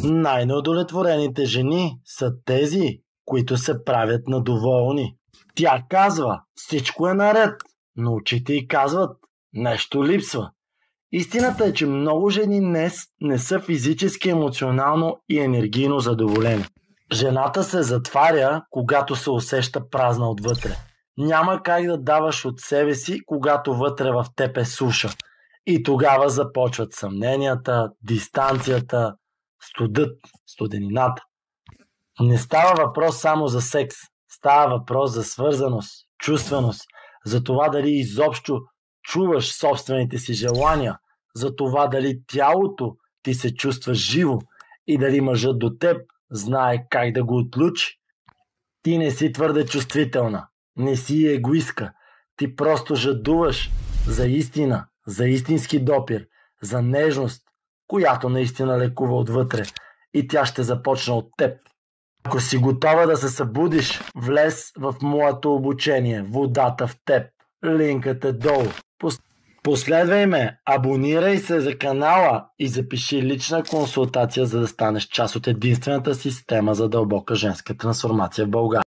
Най-неудовлетворените жени са тези, които се правят на доволни. Тя казва, всичко е наред, но очите й казват, нещо липсва. Истината е, че много жени днес не са физически, емоционално и енергийно задоволени. Жената се затваря, когато се усеща празна отвътре. Няма как да даваш от себе си, когато вътре в теб е суша. И тогава започват съмненията, дистанцията, студът, студенината. Не става въпрос само за секс. Става въпрос за свързаност, чувственост, за това дали изобщо чуваш собствените си желания, за това дали тялото ти се чувства живо и дали мъжът до теб знае как да го отключи. Ти не си твърде чувствителна, не си егоистка, ти просто жадуваш за истина, за истински допир, за нежност, която наистина лекува отвътре и тя ще започне от теб. Ако си готова да се събудиш, влез в моето обучение "Водата в теб". Линкът е долу. Последвай ме, абонирай се за канала и запиши лична консултация, за да станеш част от единствената система за дълбока женска трансформация в България.